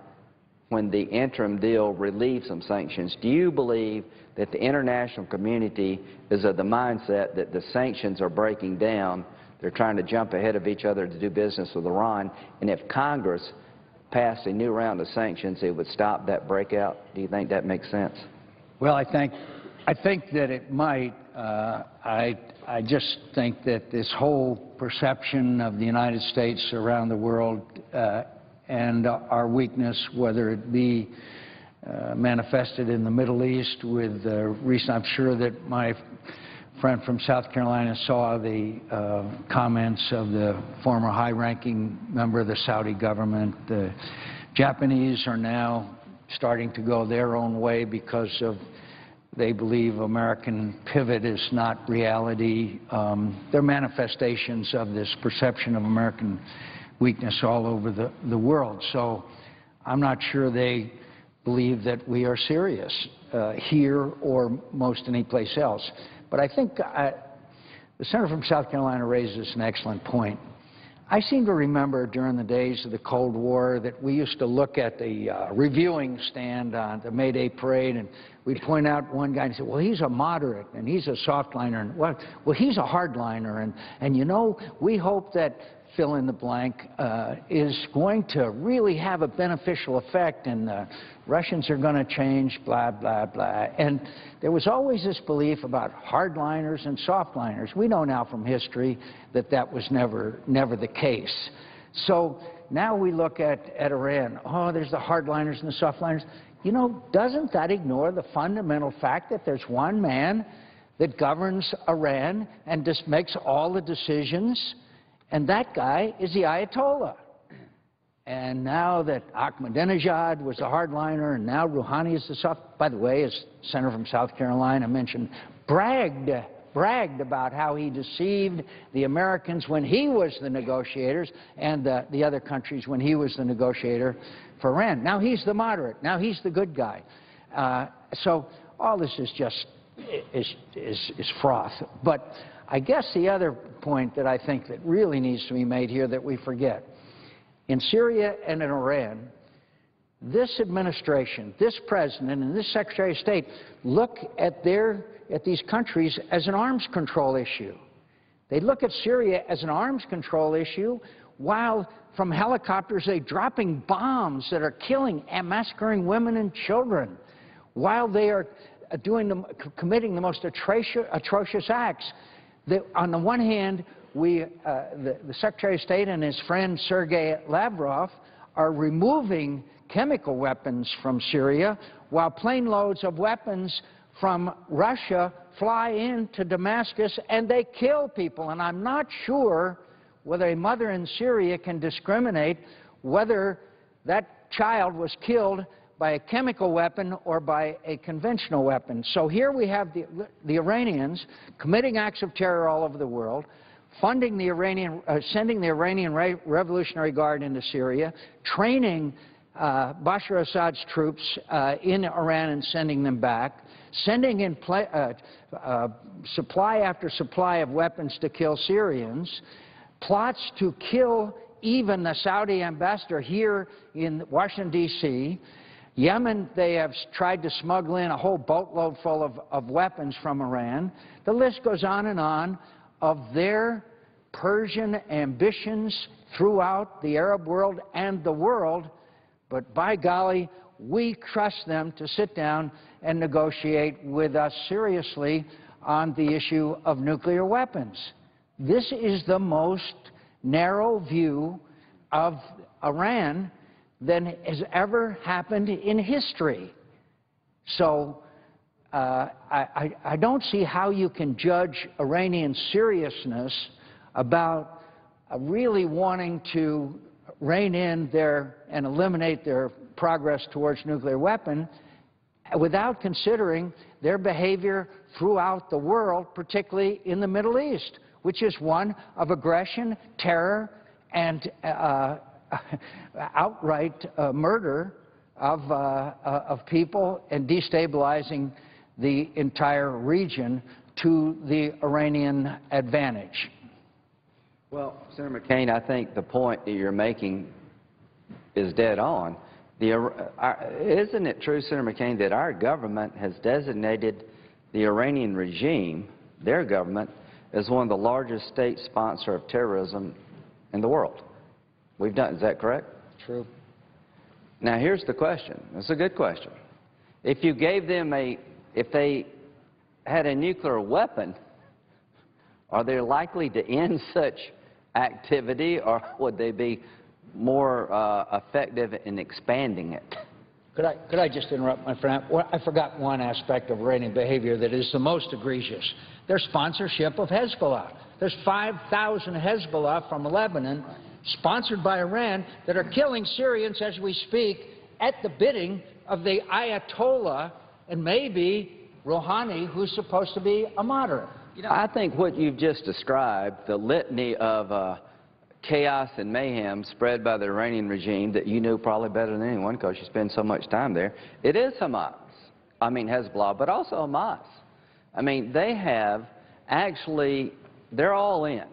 when the interim deal relieves some sanctions? Do you believe that the international community is of the mindset that the sanctions are breaking down? They're trying to jump ahead of each other to do business with Iran, and if Congress passed a new round of sanctions, it would stop that breakout. Do you think that makes sense? Well, I think that it might. I just think that this whole perception of the United States around the world and our weakness, whether it be manifested in the Middle East with recent, I'm sure that my friend from South Carolina saw the comments of the former high-ranking member of the Saudi government. The Japanese are now starting to go their own way because of they believe American pivot is not reality. There are manifestations of this perception of American weakness all over the world. So I'm not sure they believe that we are serious here or most any place else. But I think the senator from South Carolina raises an excellent point. I seem to remember during the days of the Cold War that we used to look at the reviewing stand on the May Day parade, and we'd point out one guy and say, well, he's a moderate, and he's a softliner, and well, he's a hardliner, and you know, we hope that fill in the blank is going to really have a beneficial effect, and the Russians are going to change, blah, blah, blah. And there was always this belief about hardliners and softliners. We know now from history that that was never the case. So now we look at Iran. Oh, there's the hardliners and the softliners. You know, doesn't that ignore the fundamental fact that there's one man that governs Iran and just makes all the decisions? And that guy is the Ayatollah. And now that Ahmadinejad was a hardliner and now Rouhani is the soft, by the way, as Senator from South Carolina mentioned, bragged about how he deceived the Americans when he was the negotiators and the other countries when he was the negotiator for Iran. Now he's the moderate. Now he's the good guy. So all this is just is froth. But I guess the other point that I think that really needs to be made here that we forget, in Syria and in Iran, this administration, this president, and this Secretary of State look at these countries as an arms control issue. They look at Syria as an arms control issue, while from helicopters they're dropping bombs that are killing and massacring women and children, while they are committing the most atrocious acts. On the one hand, the Secretary of State and his friend Sergei Lavrov are removing chemical weapons from Syria, while plane loads of weapons from Russia fly into Damascus and they kill people. And I'm not sure whether a mother in Syria can discriminate whether that child was killed by a chemical weapon or by a conventional weapon. So here we have the Iranians committing acts of terror all over the world, funding the sending the Iranian Revolutionary Guard into Syria, training Bashar Assad's troops in Iran and sending them back, sending in supply after supply of weapons to kill Syrians, plots to kill even the Saudi ambassador here in Washington, D.C., Yemen, they have tried to smuggle in a whole boatload full of weapons from Iran. The list goes on of their Persian ambitions throughout the Arab world and the world. But by golly, we trust them to sit down and negotiate with us seriously on the issue of nuclear weapons. This is the most narrow view of Iran than has ever happened in history. So I don't see how you can judge Iranian seriousness about really wanting to rein in and eliminate their progress towards nuclear weapon without considering their behavior throughout the world, particularly in the Middle East, which is one of aggression, terror, and outright murder of people and destabilizing the entire region to the Iranian advantage. Well, Senator McCain, I think the point that you're making is dead on. Isn't it true, Senator McCain, that our government has designated the Iranian regime, their government, as one of the largest state sponsors of terrorism in the world? We've done, is that correct? True. Now here's the question. It's a good question. If you gave them if they had a nuclear weapon, are they likely to end such activity, or would they be more effective in expanding it? Could I just interrupt, my friend? Well, I forgot one aspect of Iranian behavior that is the most egregious. Their sponsorship of Hezbollah. There's 5,000 Hezbollah from Lebanon, sponsored by Iran, that are killing Syrians as we speak at the bidding of the Ayatollah and maybe Rouhani, who's supposed to be a moderate. You know, I think what you've just described, the litany of chaos and mayhem spread by the Iranian regime that you knew probably better than anyone because you spend so much time there, it is Hezbollah, but also Hamas. I mean, they have actually, they're all in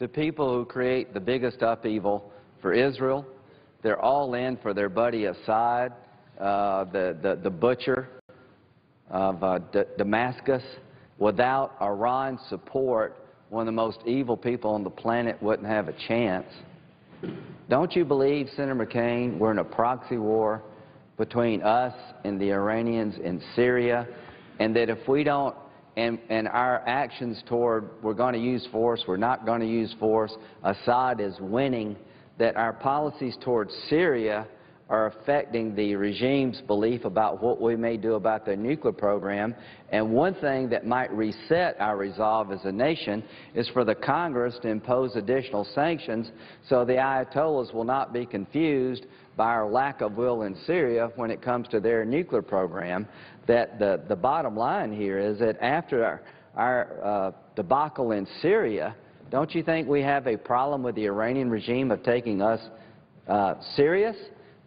the people who create the biggest upheaval for Israel. They're all in for their buddy Assad, the butcher of Damascus. Without Iran's support, one of the most evil people on the planet wouldn't have a chance. Don't you believe, Senator McCain, we're in a proxy war between us and the Iranians in Syria, and that if we don't, and our actions toward we're going to use force, we're not going to use force, Assad is winning, that our policies towards Syria are affecting the regime's belief about what we may do about their nuclear program. And one thing that might reset our resolve as a nation is for the Congress to impose additional sanctions so the Ayatollahs will not be confused by our lack of will in Syria when it comes to their nuclear program. That the bottom line here is that after our debacle in Syria, don't you think we have a problem with the Iranian regime of taking us serious?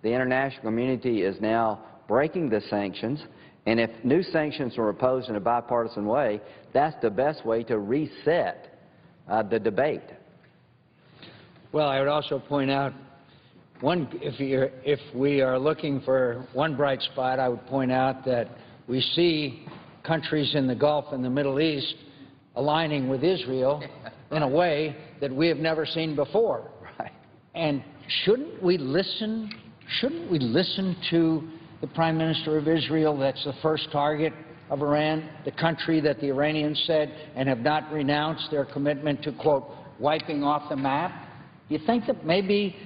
The international community is now breaking the sanctions, and if new sanctions are imposed in a bipartisan way, that's the best way to reset the debate. Well, I would also point out, if we are looking for one bright spot, I would point out that we see countries in the Gulf and the Middle East aligning with Israel in a way that we have never seen before. Right. And shouldn't we listen to the Prime Minister of Israel, that's the first target of Iran, the country that the Iranians said and have not renounced their commitment to, quote, wiping off the map? Do you think that maybe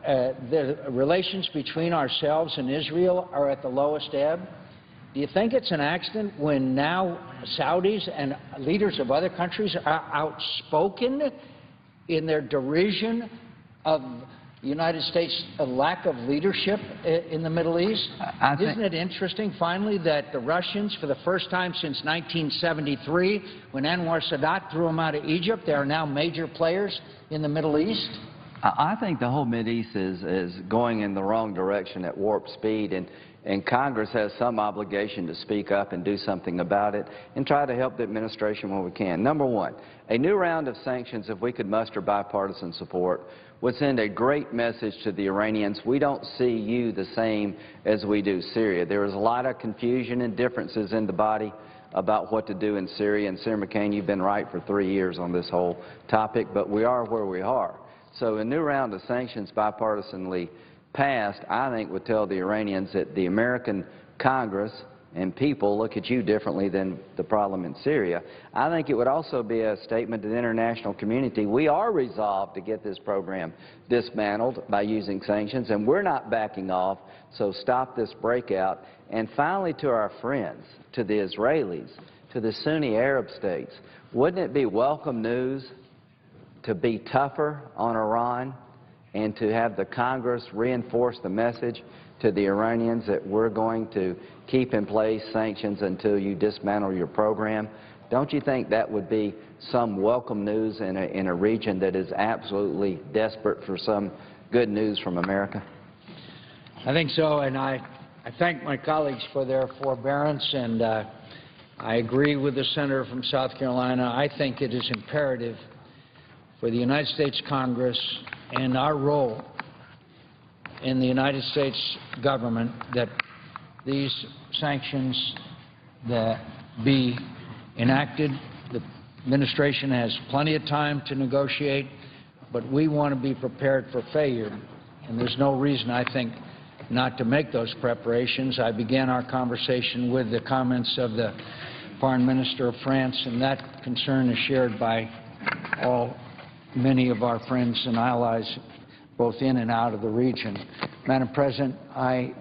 the relations between ourselves and Israel are at the lowest ebb? Do you think it's an accident when now Saudis and leaders of other countries are outspoken in their derision of the United States' lack of leadership in the Middle East? Isn't it interesting, finally, that the Russians, for the first time since 1973, when Anwar Sadat threw them out of Egypt, they are now major players in the Middle East? I think the whole Mideast is going in the wrong direction at warp speed, and Congress has some obligation to speak up and do something about it and try to help the administration when we can. Number one, a new round of sanctions, if we could muster bipartisan support, would send a great message to the Iranians. We don't see you the same as we do Syria. There is a lot of confusion and differences in the body about what to do in Syria, and Senator McCain, you've been right for 3 years on this whole topic, but we are where we are. So a new round of sanctions bipartisanly passed, I think, would tell the Iranians that the American Congress and people look at you differently than the problem in Syria. I think it would also be a statement to the international community. We are resolved to get this program dismantled by using sanctions, and we're not backing off, so stop this breakout. And finally, to our friends, to the Israelis, to the Sunni Arab states, wouldn't it be welcome news to be tougher on Iran and to have the Congress reinforce the message to the Iranians that we're going to keep in place sanctions until you dismantle your program? Don't you think that would be some welcome news in a region that is absolutely desperate for some good news from America? I think so, and I thank my colleagues for their forbearance, and I agree with the senator from South Carolina. I think it is imperative for the United States Congress and our role in the United States government that these sanctions that be enacted. The administration has plenty of time to negotiate, but we want to be prepared for failure, and there's no reason, I think, not to make those preparations. I began our conversation with the comments of the Foreign Minister of France, and that concern is shared by many of our friends and allies both in and out of the region. Madam President, I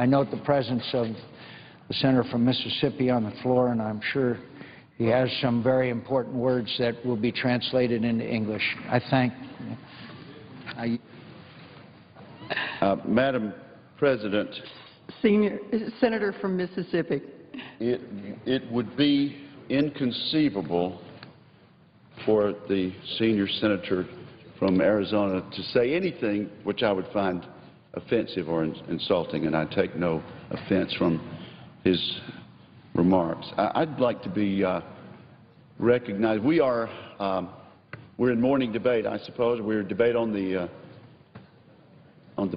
note the presence of the senator from Mississippi on the floor, and I'm sure he has some very important words that will be translated into English. I thank you. Madam President, Senator from Mississippi. It would be inconceivable for the senior senator from Arizona to say anything which I would find offensive or insulting, and I take no offense from his remarks. I'd like to be recognized. We are We're in morning debate, I suppose. We're in debate on the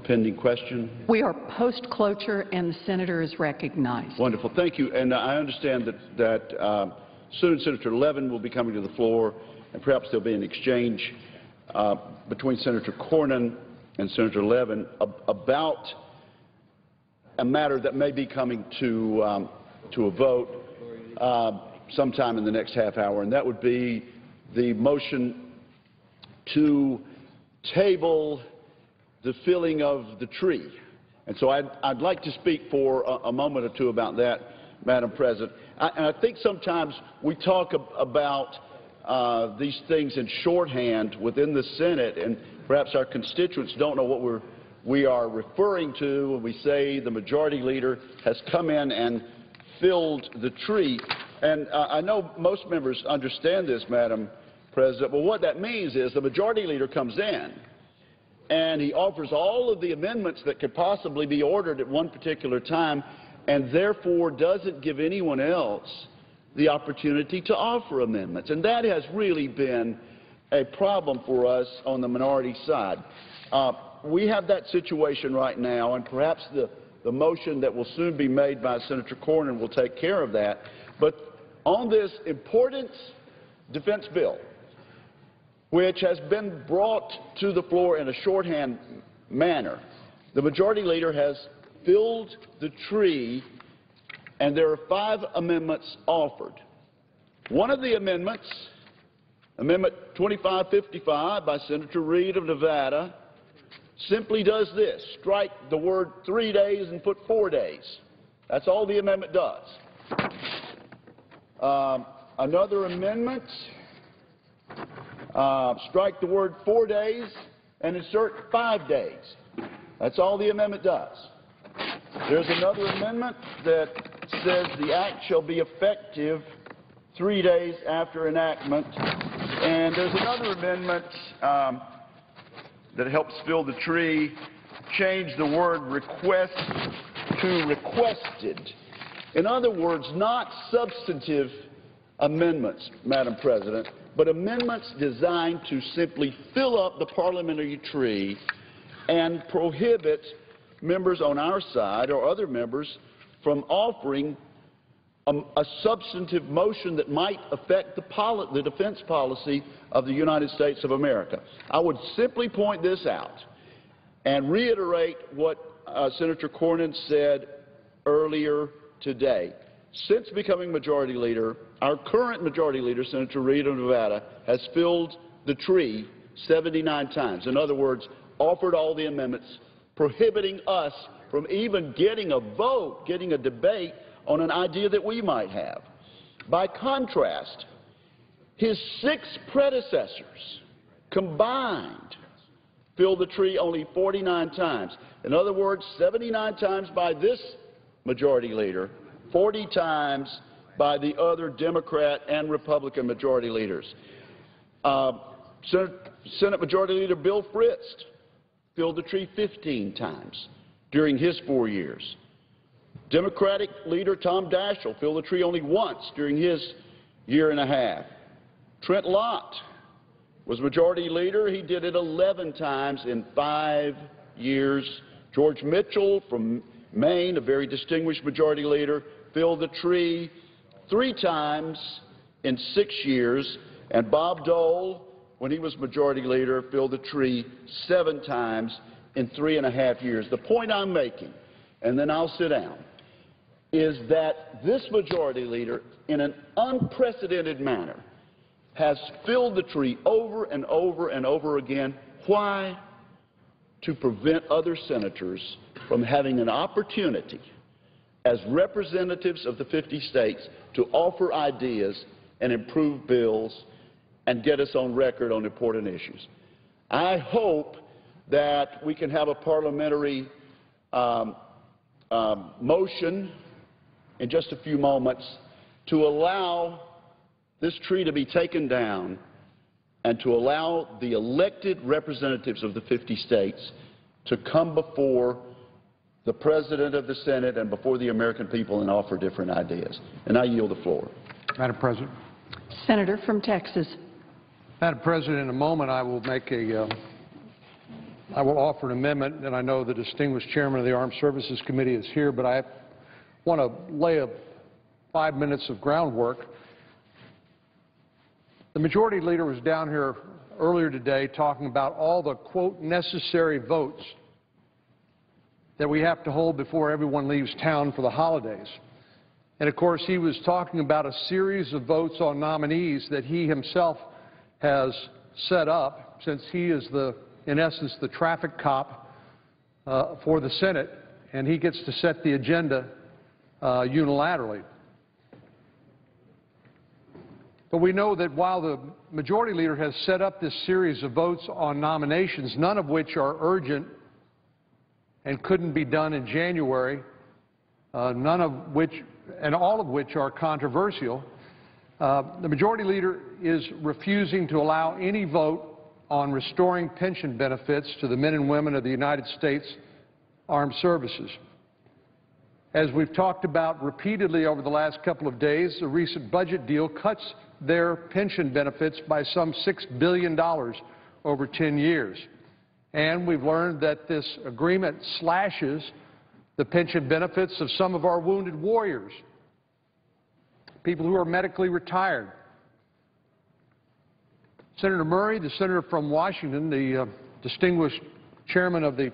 pending question. We are post-cloture, and the senator is recognized. Wonderful. Thank you. And I understand that soon Senator Levin will be coming to the floor, and perhaps there'll be an exchange between Senator Cornyn and Senator Levin about a matter that may be coming to a vote sometime in the next half hour, and that would be the motion to table the filling of the tree. And so I'd like to speak for a moment or two about that, Madam President. And I think sometimes we talk about these things in shorthand within the Senate, and perhaps our constituents don't know what we are referring to when we say the majority leader has come in and filled the tree. And I know most members understand this, Madam President, but what that means is the majority leader comes in and he offers all of the amendments that could possibly be ordered at one particular time, and therefore doesn't give anyone else the opportunity to offer amendments. And that has really been a problem for us on the minority side. We have that situation right now, and perhaps the motion that will soon be made by Senator Cornyn will take care of that. But on this important defense bill, which has been brought to the floor in a shorthand manner, the majority leader has filled the tree, and there are 5 amendments offered. One of the amendments, Amendment 2555 by Senator Reid of Nevada, simply does this: strike the word 3 days and put 4 days. That's all the amendment does. Another amendment, strike the word 4 days and insert 5 days. That's all the amendment does. There's another amendment that says the act shall be effective 3 days after enactment. And there's another amendment that helps fill the tree, change the word request to requested. In other words, not substantive amendments, Madam President, but amendments designed to simply fill up the parliamentary tree and prohibit members on our side or other members from offering a substantive motion that might affect the defense policy of the United States of America. I would simply point this out and reiterate what Senator Cornyn said earlier today. Since becoming majority leader, our current majority leader, Senator Reid of Nevada, has filled the tree 79 times. In other words, offered all the amendments, prohibiting us from even getting a vote, getting a debate on an idea that we might have. By contrast, his 6 predecessors combined filled the tree only 49 times. In other words, 79 times by this majority leader, 40 times by the other Democrat and Republican majority leaders. Senate Majority Leader Bill Fritz filled the tree 15 times during his 4 years. Democratic leader Tom Daschle filled the tree only once during his year and a half. Trent Lott was majority leader. He did it 11 times in 5 years. George Mitchell from Maine, a very distinguished majority leader, filled the tree 3 times in 6 years. And Bob Dole, when he was majority leader, filled the tree 7 times in 3.5 years. The point I'm making, and then I'll sit down, is that this majority leader, in an unprecedented manner, has filled the tree over and over and over again. Why? To prevent other senators from having an opportunity as representatives of the 50 states to offer ideas and improve bills and get us on record on important issues. I hope that we can have a parliamentary motion in just a few moments to allow this tree to be taken down and to allow the elected representatives of the 50 states to come before the President of the Senate and before the American people and offer different ideas. And I yield the floor. Madam President. Senator from Texas. Madam President, in a moment I will offer an amendment, and I know the distinguished chairman of the Armed Services Committee is here, but I want to lay 5 minutes of groundwork. The majority leader was down here earlier today talking about all the, quote, necessary votes that we have to hold before everyone leaves town for the holidays. And of course, he was talking about a series of votes on nominees that he himself has set up, since he is in essence, the traffic cop for the Senate, and he gets to set the agenda unilaterally. But we know that while the majority leader has set up this series of votes on nominations, none of which are urgent and couldn't be done in January, all of which are controversial, the majority leader is refusing to allow any vote on restoring pension benefits to the men and women of the United States Armed Services. As we've talked about repeatedly over the last couple of days, the recent budget deal cuts their pension benefits by some $6 billion over 10 years. And we've learned that this agreement slashes the pension benefits of some of our wounded warriors, people who are medically retired. Senator Murray, the senator from Washington, the distinguished chairman of the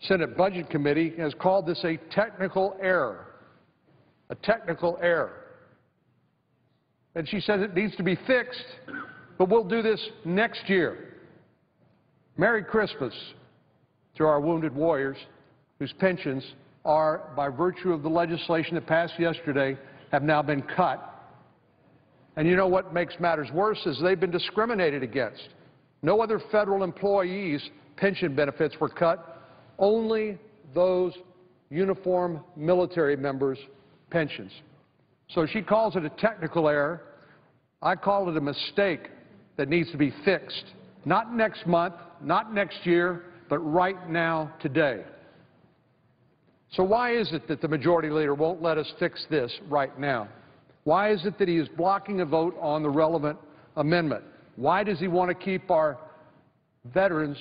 Senate Budget Committee, has called this a technical error. A technical error. And she says it needs to be fixed, but we'll do this next year. Merry Christmas to our wounded warriors whose pensions are, by virtue of the legislation that passed yesterday, have now been cut. And you know what makes matters worse is they've been discriminated against. No other federal employees' pension benefits were cut, only those uniformed military members' pensions. So she calls it a technical error. I call it a mistake that needs to be fixed. Not next month, not next year, but right now, today. So why is it that the majority leader won't let us fix this right now? Why is it that he is blocking a vote on the relevant amendment? Why does he want to keep our veterans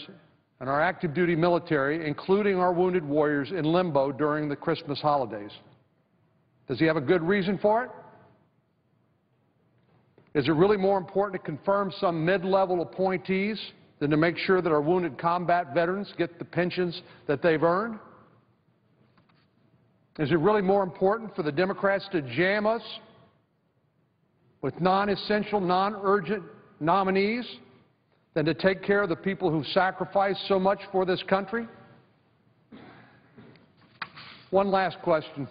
and our active duty military, including our wounded warriors, in limbo during the Christmas holidays? Does he have a good reason for it? Is it really more important to confirm some mid-level appointees than to make sure that our wounded combat veterans get the pensions that they've earned? Is it really more important for the Democrats to jam us with non-essential, non-urgent nominees than to take care of the people who sacrificed so much for this country? One last question,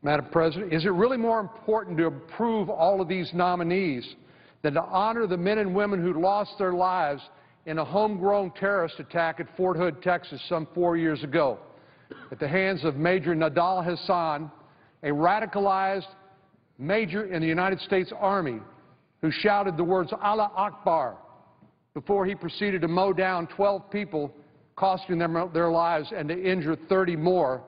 Madam President. Is it really more important to approve all of these nominees than to honor the men and women who lost their lives in a homegrown terrorist attack at Fort Hood, Texas, some 4 years ago at the hands of Major Nadal Hassan, a radicalized major in the United States Army who shouted the words Allah Akbar before he proceeded to mow down 12 people, costing them their lives, and to injure 30 more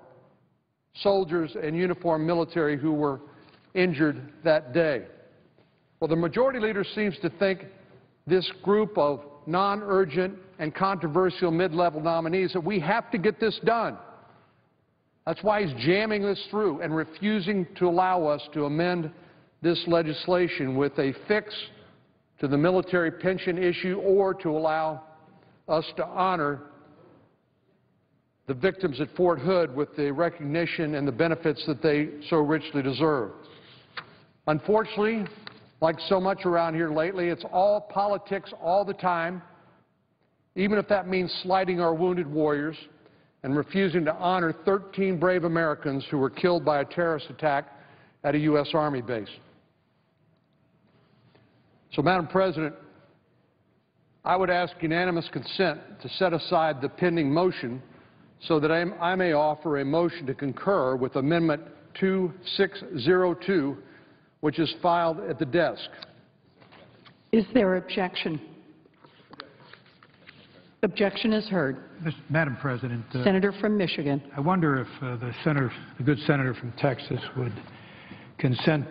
soldiers and uniformed military who were injured that day. Well, the majority leader seems to think this group of non-urgent and controversial mid-level nominees that we have to get this done. That's why he's jamming this through and refusing to allow us to amend this legislation with a fix to the military pension issue or to allow us to honor the victims at Fort Hood with the recognition and the benefits that they so richly deserve. Unfortunately, like so much around here lately, it's all politics all the time, even if that means slighting our wounded warriors and refusing to honor 13 brave Americans who were killed by a terrorist attack at a U.S. Army base. So, Madam President, I would ask unanimous consent to set aside the pending motion so that I may offer a motion to concur with Amendment 2602, which is filed at the desk. Is there objection? Objection is heard. Madam President, Senator from Michigan. I wonder if the good senator from Texas would consent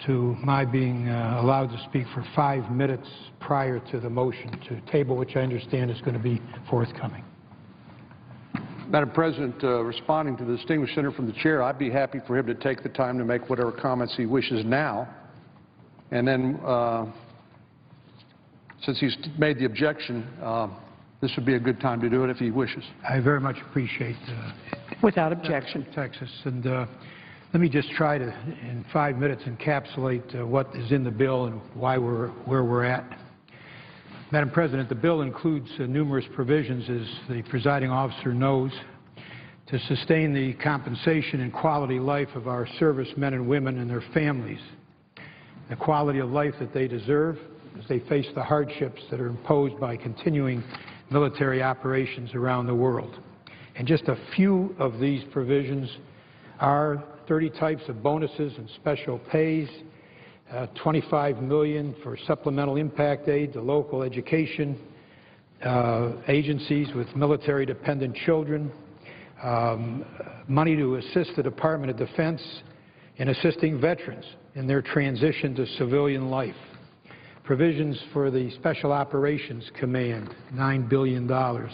to my being allowed to speak for 5 minutes prior to the motion to table, which I understand is going to be forthcoming. Madam President, responding to the distinguished senator from the chair, I'd be happy for him to take the time to make whatever comments he wishes now. And then, since he's made the objection, this would be a good time to do it if he wishes. I very much appreciate Without objection. Texas. And let me just try to, in 5 minutes, encapsulate what is in the bill and why we're where we're at. Madam President, the bill includes numerous provisions, as the presiding officer knows, to sustain the compensation and quality life of our servicemen and women and their families, the quality of life that they deserve as they face the hardships that are imposed by continuing military operations around the world. And just a few of these provisions are 30 types of bonuses and special pays, $25 million for supplemental impact aid to local education agencies with military-dependent children, money to assist the Department of Defense in assisting veterans in their transition to civilian life, provisions for the Special Operations Command, $9 billion, $1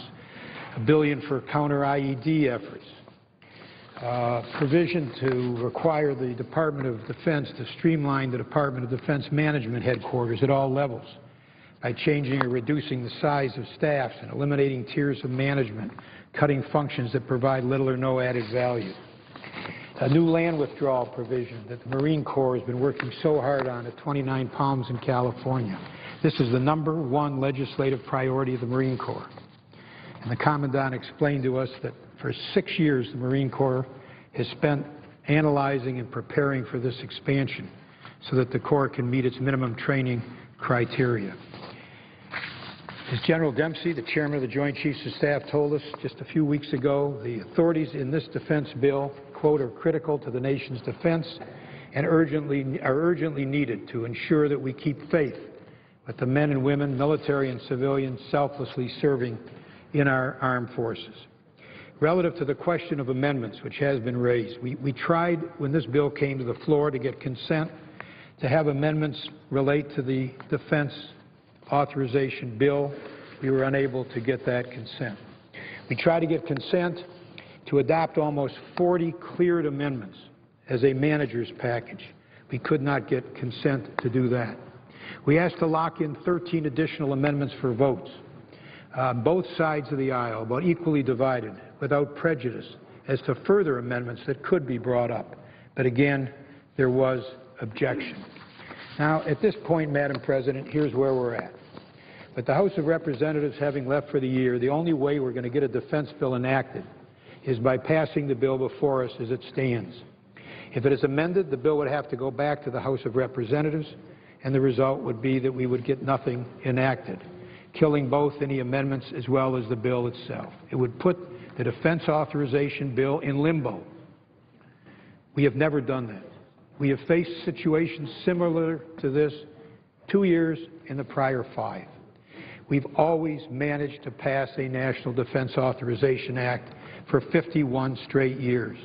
billion for counter-IED efforts, provision to require the Department of Defense to streamline the Department of Defense management headquarters at all levels by changing or reducing the size of staffs and eliminating tiers of management, cutting functions that provide little or no added value. A new land withdrawal provision that the Marine Corps has been working so hard on at 29 Palms in California. This is the #1 legislative priority of the Marine Corps. And the Commandant explained to us that for 6 years the Marine Corps has spent analyzing and preparing for this expansion so that the Corps can meet its minimum training criteria. As General Dempsey, the chairman of the Joint Chiefs of Staff, told us just a few weeks ago, the authorities in this defense bill, quote, are critical to the nation's defense and are urgently needed to ensure that we keep faith with the men and women, military and civilians, selflessly serving in our armed forces. Relative to the question of amendments, which has been raised, we tried, when this bill came to the floor, to get consent to have amendments relate to the Defense Authorization Bill. We were unable to get that consent. We tried to get consent to adopt almost 40 cleared amendments as a manager's package. We could not get consent to do that. We asked to lock in 13 additional amendments for votes. Both sides of the aisle, about equally divided, without prejudice, as to further amendments that could be brought up. But again, there was objection. Now, at this point, Madam President, here's where we're at. With the House of Representatives having left for the year, the only way we're going to get a defense bill enacted is by passing the bill before us as it stands. If it is amended, the bill would have to go back to the House of Representatives, and the result would be that we would get nothing enacted, killing both any amendments as well as the bill itself. It would put the Defense Authorization Bill in limbo. We have never done that. We have faced situations similar to this 2 years in the prior 5. We've always managed to pass a National Defense Authorization Act for 51 straight years.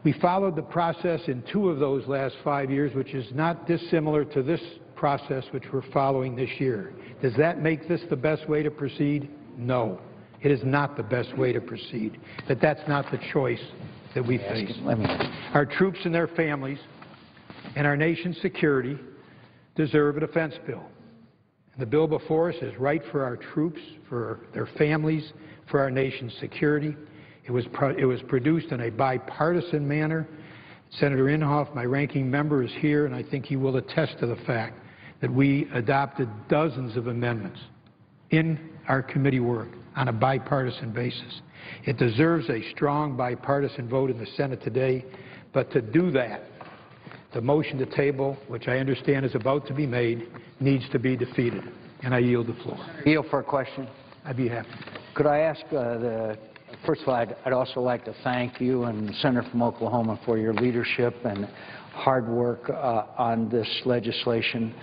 We followed the process in 2 of those last 5 years, which is not dissimilar to this process which we're following this year. Does that make this the best way to proceed? No. It is not the best way to proceed. But that's not the choice that we face. Our troops and their families and our nation's security deserve a defense bill. And the bill before us is right for our troops, for their families, for our nation's security. It was produced in a bipartisan manner. Senator Inhofe, my ranking member, is here, and I think he will attest to the fact that we adopted dozens of amendments in our committee work on a bipartisan basis. It deserves a strong bipartisan vote in the Senate today, but to do that, the motion to table, which I understand is about to be made, needs to be defeated. And I yield the floor. Yield for a question. I'd be happy. Could I ask, first of all, I'd also like to thank you and the Senator from Oklahoma for your leadership and hard work on this legislation.